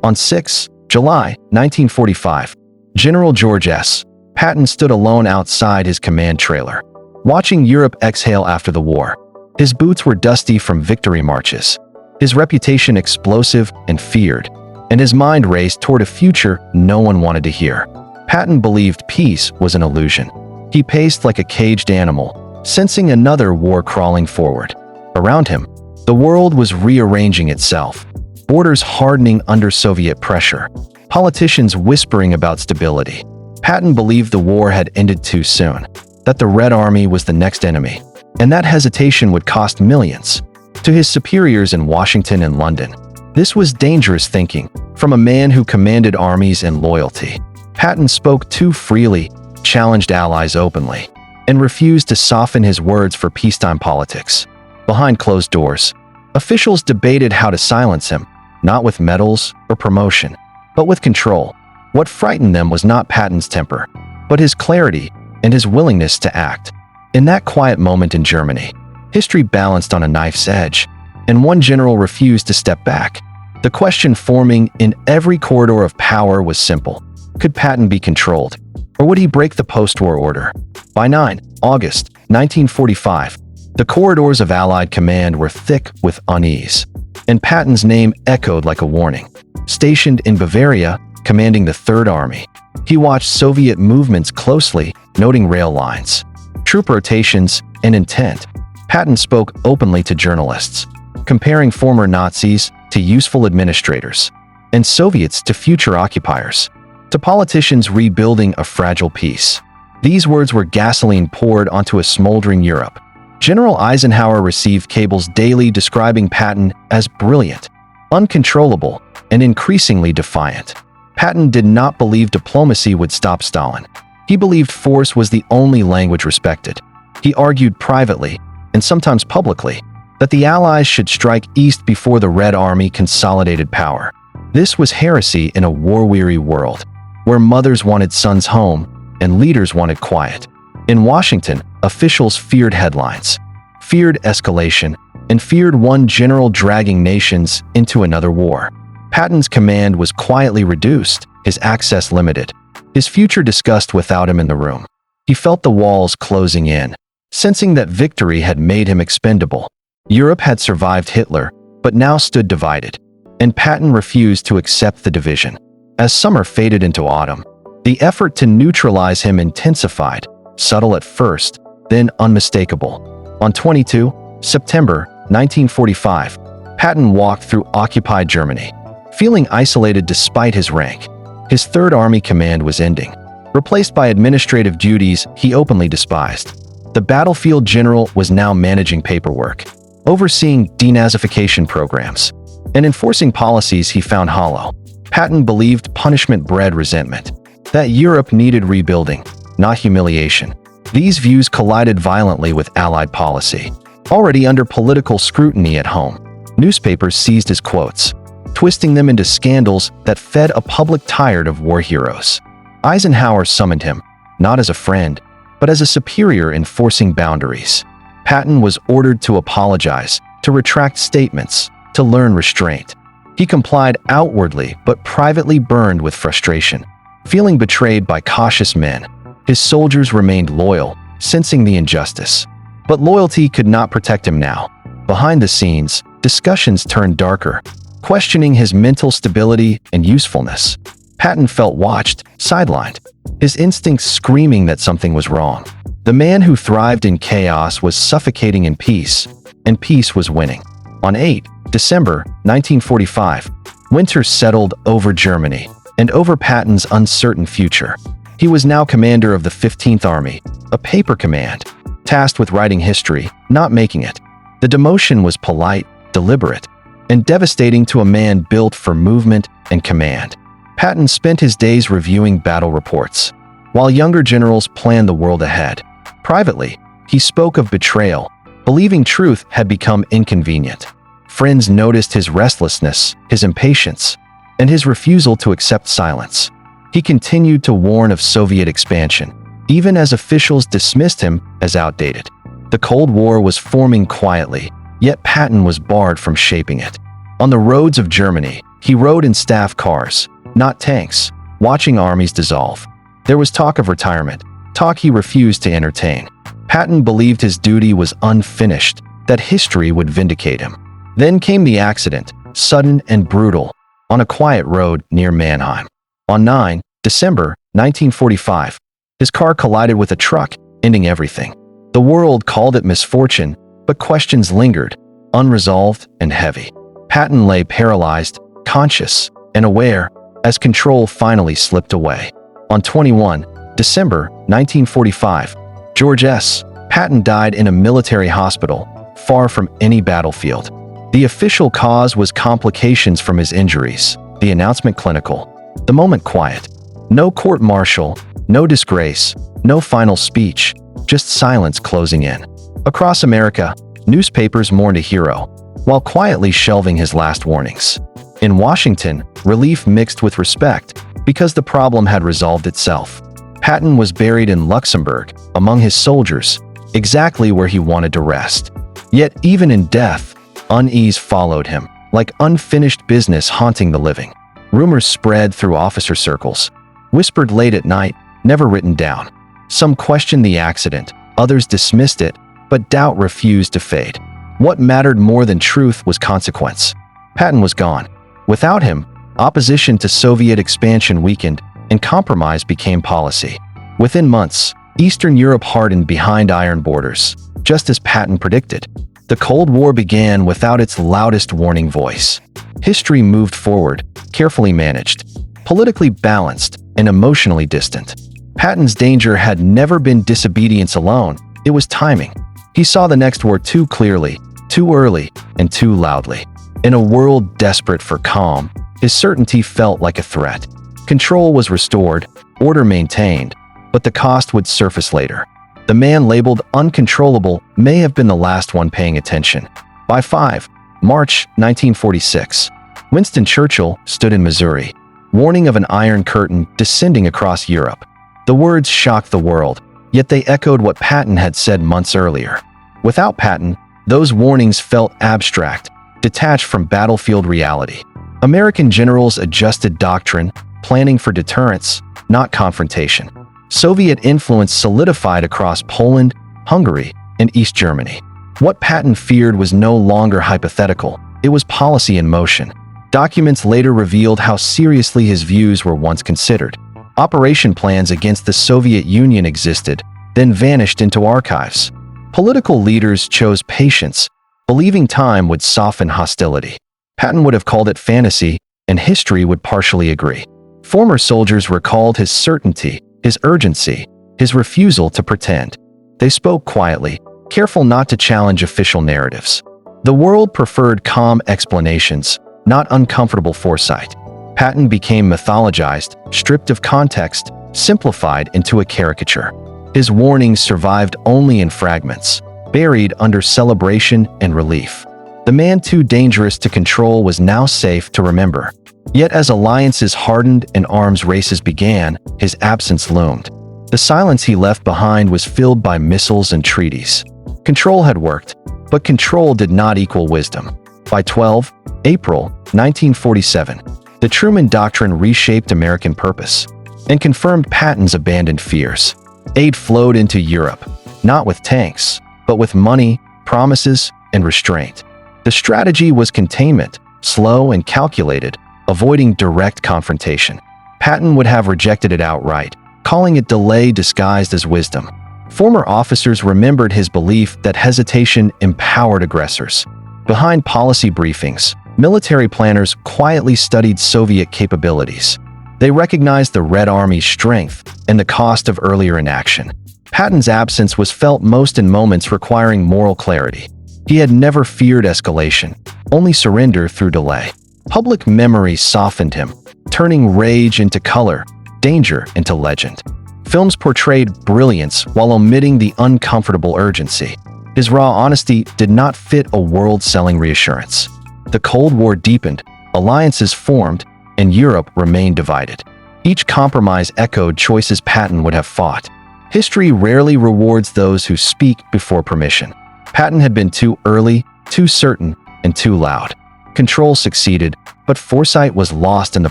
On 6 July 1945, General George S. Patton stood alone outside his command trailer, watching Europe exhale after the war. His boots were dusty from victory marches, his reputation explosive and feared, and his mind raced toward a future no one wanted to hear. Patton believed peace was an illusion. He paced like a caged animal, sensing another war crawling forward. Around him, the world was rearranging itself, borders hardening under Soviet pressure, politicians whispering about stability. Patton believed the war had ended too soon, that the Red Army was the next enemy, and that hesitation would cost millions. To his superiors in Washington and London, this was dangerous thinking from a man who commanded armies and loyalty. Patton spoke too freely, challenged allies openly, and refused to soften his words for peacetime politics. Behind closed doors, officials debated how to silence him, not with medals or promotion, but with control. What frightened them was not Patton's temper, but his clarity and his willingness to act. In that quiet moment in Germany, history balanced on a knife's edge, and one general refused to step back. The question forming in every corridor of power was simple. Could Patton be controlled, or would he break the post-war order? By 9 August 1945, the corridors of Allied command were thick with unease, and Patton's name echoed like a warning. Stationed in Bavaria, commanding the Third Army, he watched Soviet movements closely, noting rail lines, troop rotations, and intent. Patton spoke openly to journalists, comparing former Nazis to useful administrators, and Soviets to future occupiers, to politicians rebuilding a fragile peace. These words were gasoline poured onto a smoldering Europe. General Eisenhower received cables daily describing Patton as brilliant, uncontrollable, and increasingly defiant. Patton did not believe diplomacy would stop Stalin. He believed force was the only language respected. He argued privately, and sometimes publicly, that the Allies should strike east before the Red Army consolidated power. This was heresy in a war-weary world, where mothers wanted sons home and leaders wanted quiet. In Washington, officials feared headlines, feared escalation, and feared one general dragging nations into another war. Patton's command was quietly reduced, his access limited, his future discussed without him in the room. He felt the walls closing in, sensing that victory had made him expendable. Europe had survived Hitler, but now stood divided, and Patton refused to accept the division. As summer faded into autumn, the effort to neutralize him intensified, subtle at first, then unmistakable. On 22 September 1945, Patton walked through occupied Germany, feeling isolated despite his rank. His Third Army command was ending, replaced by administrative duties he openly despised. The battlefield general was now managing paperwork, overseeing denazification programs, and enforcing policies he found hollow. Patton believed punishment bred resentment, that Europe needed rebuilding, not humiliation. These views collided violently with Allied policy. Already under political scrutiny at home, newspapers seized his quotes, twisting them into scandals that fed a public tired of war heroes. Eisenhower summoned him, not as a friend, but as a superior enforcing boundaries. Patton was ordered to apologize, to retract statements, to learn restraint. He complied outwardly but privately burned with frustration. Feeling betrayed by cautious men, his soldiers remained loyal, sensing the injustice. But loyalty could not protect him now. Behind the scenes, discussions turned darker, questioning his mental stability and usefulness. Patton felt watched, sidelined, his instincts screaming that something was wrong. The man who thrived in chaos was suffocating in peace, and peace was winning. On 8 December 1945, winter settled over Germany and over Patton's uncertain future. He was now commander of the 15th Army, a paper command, tasked with writing history, not making it. The demotion was polite, deliberate, and devastating to a man built for movement and command. Patton spent his days reviewing battle reports, while younger generals planned the world ahead. Privately, he spoke of betrayal, believing truth had become inconvenient. Friends noticed his restlessness, his impatience, and his refusal to accept silence. He continued to warn of Soviet expansion, even as officials dismissed him as outdated. The Cold War was forming quietly, yet Patton was barred from shaping it. On the roads of Germany, He rode in staff cars, not tanks, watching armies dissolve. There was talk of retirement, talk he refused to entertain. Patton believed his duty was unfinished, that history would vindicate him. Then came the accident, sudden and brutal, on a quiet road near Mannheim. On 9 December 1945, his car collided with a truck, ending everything. The world called it misfortune, but questions lingered, unresolved and heavy. Patton lay paralyzed, conscious, and aware, as control finally slipped away. On 21 December 1945, George S. Patton died in a military hospital, far from any battlefield. The official cause was complications from his injuries, the announcement clinical. The moment quiet. No court-martial, no disgrace, no final speech, just silence closing in. Across America, newspapers mourned a hero, while quietly shelving his last warnings. In Washington, relief mixed with respect, because the problem had resolved itself. Patton was buried in Luxembourg, among his soldiers, exactly where he wanted to rest. Yet even in death, unease followed him, like unfinished business haunting the living. Rumors spread through officer circles, whispered late at night, never written down. Some questioned the accident, others dismissed it, but doubt refused to fade. What mattered more than truth was consequence. Patton was gone. Without him, opposition to Soviet expansion weakened, and compromise became policy. Within months, Eastern Europe hardened behind iron borders, just as Patton predicted. The Cold War began without its loudest warning voice. History moved forward, carefully managed, politically balanced, and emotionally distant. Patton's danger had never been disobedience alone, it was timing. He saw the next war too clearly, too early, and too loudly. In a world desperate for calm, his certainty felt like a threat. Control was restored, order maintained, but the cost would surface later. The man labeled uncontrollable may have been the last one paying attention. By 5 March 1946, Winston Churchill stood in Missouri, warning of an iron curtain descending across Europe. The words shocked the world, yet they echoed what Patton had said months earlier. Without Patton, those warnings felt abstract, detached from battlefield reality. American generals adjusted doctrine, planning for deterrence, not confrontation. Soviet influence solidified across Poland, Hungary, and East Germany. What Patton feared was no longer hypothetical, it was policy in motion. Documents later revealed how seriously his views were once considered. Operation plans against the Soviet Union existed, then vanished into archives. Political leaders chose patience, believing time would soften hostility. Patton would have called it fantasy, and history would partially agree. Former soldiers recalled his certainty, his urgency, his refusal to pretend. They spoke quietly, careful not to challenge official narratives. The world preferred calm explanations, not uncomfortable foresight. Patton became mythologized, stripped of context, simplified into a caricature. His warnings survived only in fragments, buried under celebration and relief. The man too dangerous to control was now safe to remember. Yet as alliances hardened and arms races began, his absence loomed. The silence he left behind was filled by missiles and treaties. Control had worked, but control did not equal wisdom. By 12 April 1947, the Truman Doctrine reshaped American purpose and confirmed Patton's abandoned fears. Aid flowed into Europe, not with tanks, but with money, promises, and restraint. The strategy was containment, slow and calculated, avoiding direct confrontation. Patton would have rejected it outright, calling it delay disguised as wisdom. Former officers remembered his belief that hesitation empowered aggressors. Behind policy briefings, military planners quietly studied Soviet capabilities. They recognized the Red Army's strength and the cost of earlier inaction. Patton's absence was felt most in moments requiring moral clarity. He had never feared escalation, only surrender through delay. Public memory softened him, turning rage into color, danger into legend. Films portrayed brilliance while omitting the uncomfortable urgency. His raw honesty did not fit a world-selling reassurance. The Cold War deepened, alliances formed, and Europe remained divided. Each compromise echoed choices Patton would have fought. History rarely rewards those who speak before permission. Patton had been too early, too certain, and too loud. Control succeeded, but foresight was lost in the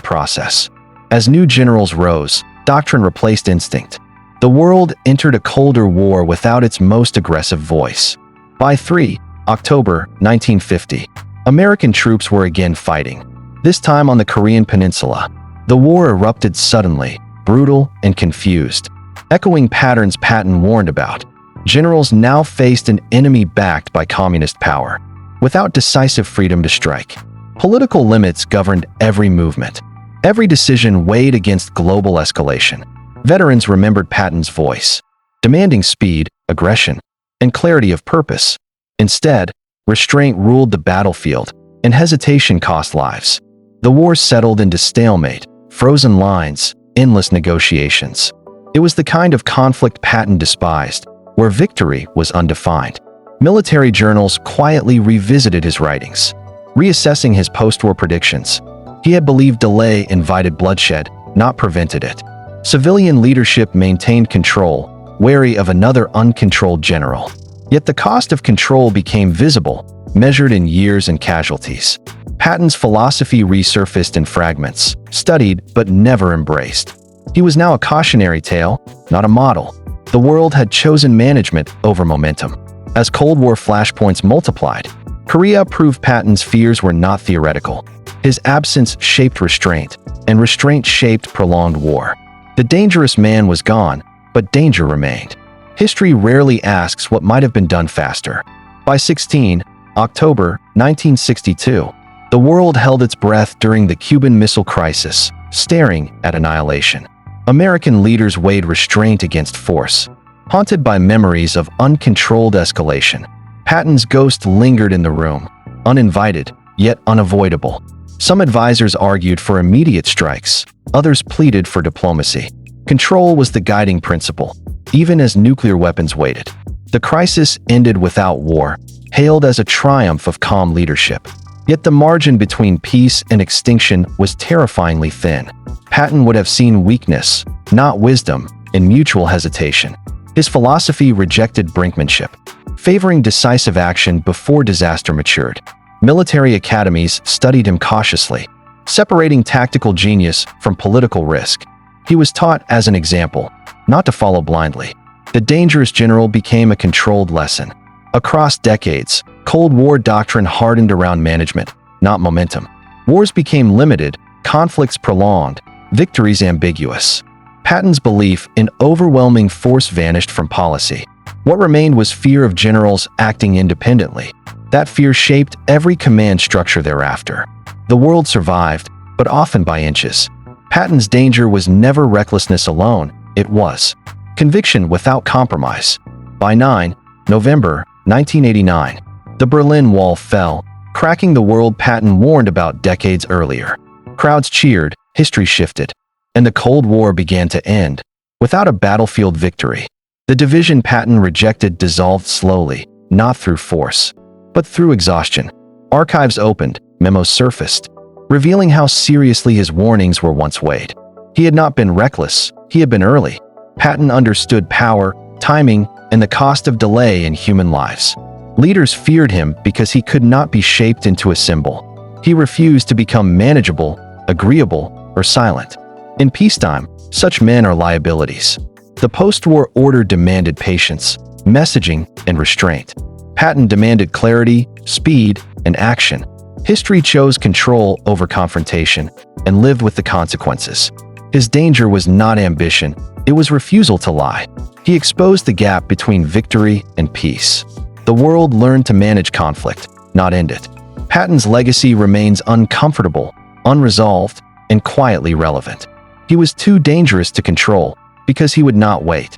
process. As new generals rose, doctrine replaced instinct. The world entered a colder war without its most aggressive voice. By October 1950, American troops were again fighting, this time on the Korean Peninsula. The war erupted suddenly, brutal and confused, echoing patterns Patton warned about. Generals now faced an enemy backed by communist power, without decisive freedom to strike. Political limits governed every movement. Every decision weighed against global escalation. Veterans remembered Patton's voice, demanding speed, aggression, and clarity of purpose. Instead, restraint ruled the battlefield, and hesitation cost lives. The war settled into stalemate, frozen lines, endless negotiations. It was the kind of conflict Patton despised, where victory was undefined. Military journals quietly revisited his writings, reassessing his post-war predictions. He had believed delay invited bloodshed, not prevented it. Civilian leadership maintained control, wary of another uncontrolled general. Yet the cost of control became visible, measured in years and casualties. Patton's philosophy resurfaced in fragments, studied but never embraced. He was now a cautionary tale, not a model. The world had chosen management over momentum. As Cold War flashpoints multiplied, Korea proved Patton's fears were not theoretical. His absence shaped restraint, and restraint shaped prolonged war. The dangerous man was gone, but danger remained. History rarely asks what might have been done faster. By October 1962, the world held its breath during the Cuban Missile Crisis, staring at annihilation. American leaders weighed restraint against force. Haunted by memories of uncontrolled escalation, Patton's ghost lingered in the room, uninvited, yet unavoidable. Some advisors argued for immediate strikes, others pleaded for diplomacy. Control was the guiding principle, even as nuclear weapons waited. The crisis ended without war, hailed as a triumph of calm leadership. Yet the margin between peace and extinction was terrifyingly thin. Patton would have seen weakness, not wisdom, in mutual hesitation. His philosophy rejected brinkmanship, favoring decisive action before disaster matured. Military academies studied him cautiously, separating tactical genius from political risk. He was taught as an example, not to follow blindly. The dangerous general became a controlled lesson. Across decades, Cold War doctrine hardened around management, not momentum. Wars became limited, conflicts prolonged, victories ambiguous. Patton's belief in overwhelming force vanished from policy. What remained was fear of generals acting independently. That fear shaped every command structure thereafter. The world survived, but often by inches. Patton's danger was never recklessness alone, it was conviction without compromise. By November 1989, the Berlin Wall fell, cracking the world Patton warned about decades earlier. Crowds cheered, history shifted, and the Cold War began to end, without a battlefield victory. The division Patton rejected dissolved slowly, not through force, but through exhaustion. Archives opened, memos surfaced, revealing how seriously his warnings were once weighed. He had not been reckless, he had been early. Patton understood power, timing, and the cost of delay in human lives. Leaders feared him because he could not be shaped into a symbol. He refused to become manageable, agreeable, or silent. In peacetime, such men are liabilities. The post-war order demanded patience, messaging, and restraint. Patton demanded clarity, speed, and action. History chose control over confrontation and lived with the consequences. His danger was not ambition, it was refusal to lie. He exposed the gap between victory and peace. The world learned to manage conflict, not end it. Patton's legacy remains uncomfortable, unresolved, and quietly relevant. He was too dangerous to control because he would not wait.